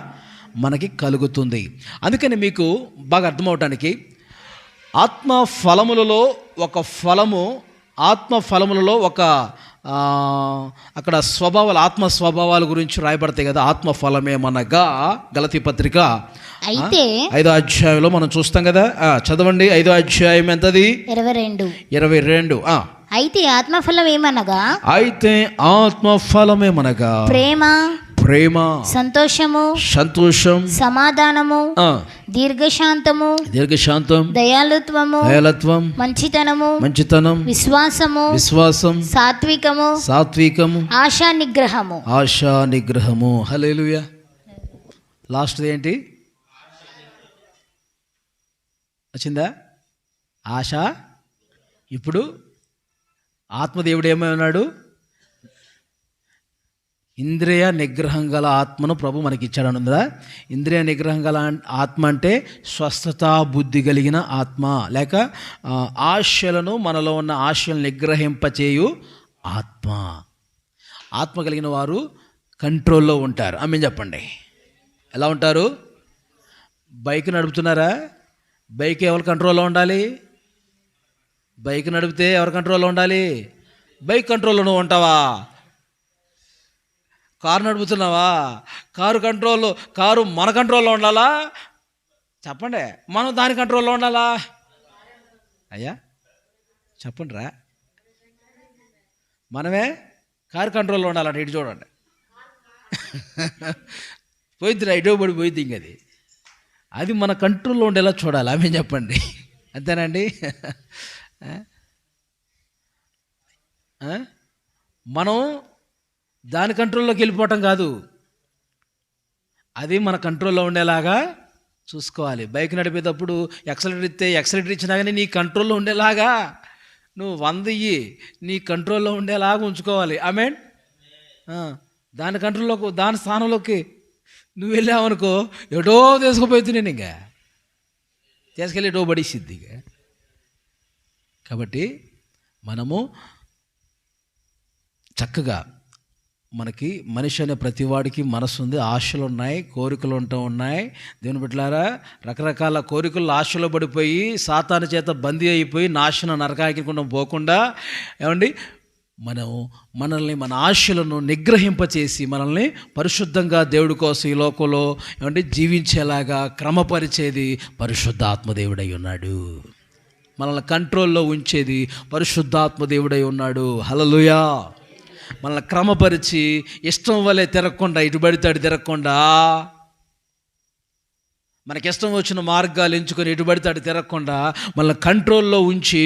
మనకి కలుగుతుంది. అందుకని మీకు బాగా అర్థమవటానికి ఆత్మ ఫలములలో ఒక ఫలము, ఆత్మ ఫలములలో ఒక అక్కడ స్వభావాలు, ఆత్మ స్వభావాల గురించి రాయబడతాయి కదా. ఆత్మ ఫలమేమనగా గలతీ పత్రిక అయితే 5వ అధ్యాయంలో మనం చూస్తాం కదా. చదవండి 5వ అధ్యాయం ఎంతది? 22. అయితే ఆత్మఫలం ఏమనగా, అయితే ఆత్మ ఫలమేమనగా ప్రేమ, సంతోషం, సమాధానము, దీర్ఘశాంతం, దయాళుత్వం, మంచితనం, విశ్వాసం, సాత్వికము, ఆశా నిగ్రహము. హల్లెలూయా. లాస్ట్ ఏంటి వచ్చిందా? ఆశ. ఇప్పుడు ఆత్మదేవుడు ఏమై ఉన్నాడు? ఇంద్రియ నిగ్రహం గల ఆత్మను ప్రభు మనకి ఇచ్చాడు అనుందా? ఇంద్రియ నిగ్రహం గల ఆత్మ అంటే స్వస్థత బుద్ధి కలిగిన ఆత్మ, లేక ఆశలను, మనలో ఉన్న ఆశలను నిగ్రహింపచేయు ఆత్మ. ఆత్మ కలిగిన వారు కంట్రోల్లో ఉంటారు. ఆమె చెప్పండి, ఎలా ఉంటారు? బైక్ నడుపుతున్నారా? బైక్ ఎవరి కంట్రోల్లో ఉండాలి? బైక్ నడిపితే ఎవరి కంట్రోల్లో ఉండాలి? బైక్ కంట్రోల్లో నువ్వు ఉంటావా? కారు నడుపుతున్నావా? కారు మన కంట్రోల్లో ఉండాలా? చెప్పండి. మనం దాని కంట్రోల్లో ఉండాలా? అయ్యా చెప్పండి రా. మనమే కారు కంట్రోల్లో ఉండాలంటే ఇటు చూడండి. పోయిద్దిరా, ఇటో పడి పోయిద్ది. ఇంక అది మన కంట్రోల్లో ఉండేలా చూడాలి. ఆమె చెప్పండి. అంతేనండి. మనం దాని కంట్రోల్లోకి వెళ్ళిపోవటం కాదు, అది మన కంట్రోల్లో ఉండేలాగా చూసుకోవాలి. బైక్ నడిపేటప్పుడు ఎక్సలేటర్ ఇచ్చినా కానీ నీ కంట్రోల్లో ఉండేలాగా నువ్వు 100 ఇయ్యి, నీ కంట్రోల్లో ఉండేలాగా ఉంచుకోవాలి. ఆమెన్. దాని కంట్రోల్లోకి, దాని స్థానంలోకి నువ్వు వెళ్ళావనుకో, ఎటో తీసుకుపోతుంది. నేను ఇంకా తీసుకెళ్ళి ఎటో పడిసిద్ది. ఇక కాబట్టి మనము చక్కగా, మనకి మనిషి అనే ప్రతివాడికి మనసు ఉంది, ఆశలు ఉన్నాయి, కోరికలు ఉన్నాయి. దేవుని బిడ్డలారా, రకరకాల కోరికలు ఆశలో పడిపోయి సాతాను చేత బందీ అయిపోయి నాశనం నరకానికి పోకుండా ఏమండి మనల్ని మన ఆశలను నిగ్రహింపచేసి మనల్ని పరిశుద్ధంగా దేవుడి కోసం ఈ లోకంలో ఏమంటే జీవించేలాగా క్రమపరిచేది పరిశుద్ధాత్మదేవుడై ఉన్నాడు. మనల్ని కంట్రోల్లో ఉంచేది పరిశుద్ధాత్మదేవుడై ఉన్నాడు. హల్లెలూయా. మనల్ని క్రమపరిచి ఇష్టం వల్లే తిరగకుండా, ఇటు పడితే తిరగకుండా, మనకిష్టం వచ్చిన మార్గాలు ఎంచుకొని ఇటు పడితే తిరగకుండా మనల్ని కంట్రోల్లో ఉంచి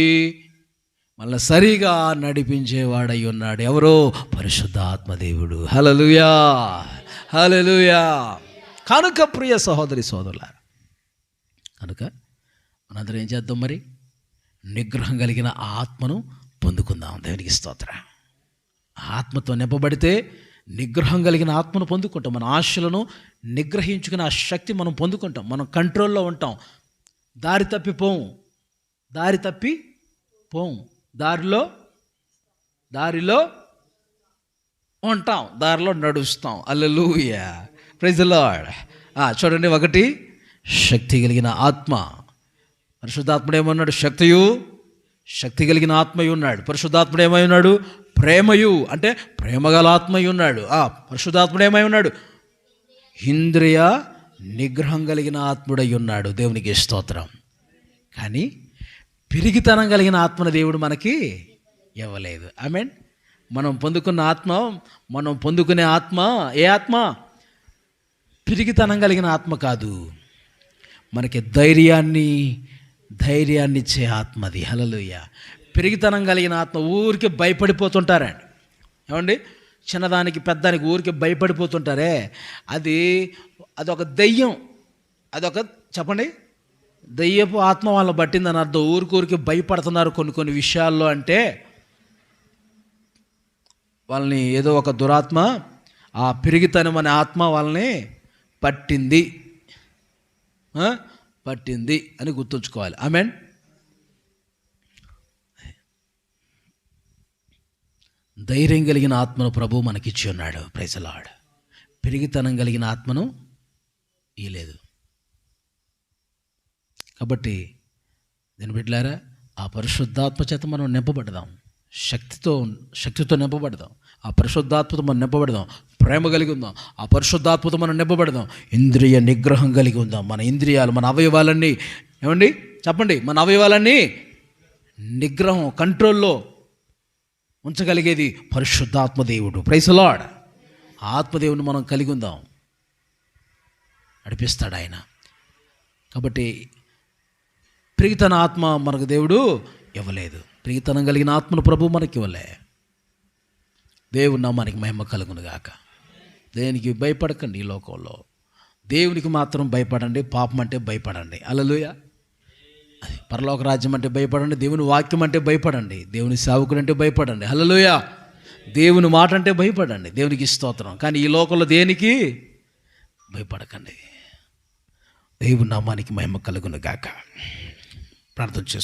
మనల్ని సరిగా నడిపించేవాడై ఉన్నాడు. ఎవరో? పరిశుద్ధాత్మదేవుడు. హల్లెలూయా, హల్లెలూయా. కనుక ప్రియ సహోదరి సోదరులారా, కనుక మనందరం ఏం చేద్దాం మరి? నిగ్రహం కలిగిన ఆత్మను పొందుకుందాం. దేవునికి స్తోత్రం. ఆత్మతో నింపబడితే నిగ్రహం కలిగిన ఆత్మను పొందుకుంటాం. మన ఆశలను నిగ్రహించుకుని ఆ శక్తి మనం పొందుకుంటాం. మనం కంట్రోల్లో ఉంటాం. దారి తప్పి పోం. దారిలో ఉంటాం, దారిలో నడుస్తాం. హల్లెలూయా, ప్రైజ్ ది లార్డ్. చూడండి, 1 శక్తి కలిగిన ఆత్మ. పరిశుద్ధాత్ముడు ఏమన్నాడు? శక్తి కలిగిన ఆత్మయు ఉన్నాడు. పరిశుద్ధాత్ముడు ఏమై ఉన్నాడు? ప్రేమయు, అంటే ప్రేమగల ఆత్మయు ఉన్నాడు. పరిశుద్ధాత్ముడు ఏమై ఉన్నాడు? ఇంద్రియ నిగ్రహం కలిగిన ఆత్ముడై ఉన్నాడు. దేవునికి స్తోత్రం. కానీ పిరిగితనం కలిగిన ఆత్మను దేవుడు మనకి ఇవ్వలేదు. ఆమేన్. మనం పొందుకునే ఆత్మ ఏ ఆత్మ? పిరిగితనం కలిగిన ఆత్మ కాదు, మనకి ధైర్యాన్ని ఇచ్చే ఆత్మది. హల్లెలూయా. పిరిగితనం కలిగిన ఆత్మ ఊరికి భయపడిపోతుంటారండి. ఏమండి? చిన్నదానికి పెద్దానికి ఊరికి భయపడిపోతుంటారే, అదొక దెయ్యం. చెప్పండి, దెయ్యపు ఆత్మ వాళ్ళని పట్టిందని అర్థం. ఊరికి భయపడుతున్నారు కొన్ని విషయాల్లో. అంటే వాళ్ళని ఏదో ఒక దురాత్మ, ఆ పిరిగితనం అనే ఆత్మ వాళ్ళని పట్టింది అని గుర్తుంచుకోవాలి. ఆమేన్. ధైర్యం కలిగిన ఆత్మను ప్రభు మనకిచ్చి ఉన్నాడు. Praise the lord. పిరిగితనం కలిగిన ఆత్మను ఇయ్యలేదు. కాబట్టి దీని బిడ్డలారా, ఆ పరిశుద్ధాత్మ చేత మనం నింపబడదాం. శక్తితో నింపబడదాం. ఆ పరిశుద్ధాత్మతో మనం నింపబడదాం. ప్రేమ కలిగి ఉందాం. ఆ పరిశుద్ధాత్మతో మనం నింపబడదాం. ఇంద్రియ నిగ్రహం కలిగి ఉందాం. మన ఇంద్రియాలు, మన అవయవాలన్నీ ఏమండి చెప్పండి, మన అవయవాలన్నీ నిగ్రహం, కంట్రోల్లో ఉంచగలిగేది పరిశుద్ధాత్మ దేవుడు. Praise the lord. ఆత్మదేవుని మనం కలిగి ఉందాం, నడిపిస్తాడు ఆయన. కాబట్టి పిరిగితన ఆత్మ మనకు దేవుడు ఇవ్వలేదు. పిరిగితనం కలిగిన ఆత్మను ప్రభు మనకి ఇవ్వలే. దేవుని నామానికి మహిమ కలుగును గాక. దేనికి భయపడకండి ఈ లోకంలో. దేవునికి మాత్రం భయపడండి. పాపం అంటే భయపడండి. హల్లెలూయా. అది పరలోక రాజ్యం అంటే భయపడండి. దేవుని వాక్యం అంటే భయపడండి. దేవుని సేవకుడు అంటే భయపడండి. హల్లెలూయా. దేవుని మాట అంటే భయపడండి. దేవునికి స్తోత్రం. కానీ ఈ లోకంలో దేనికి భయపడకండి. దేవుని నామానికి మహిమ కలుగును గాక. ప్రార్థన చేసుకో.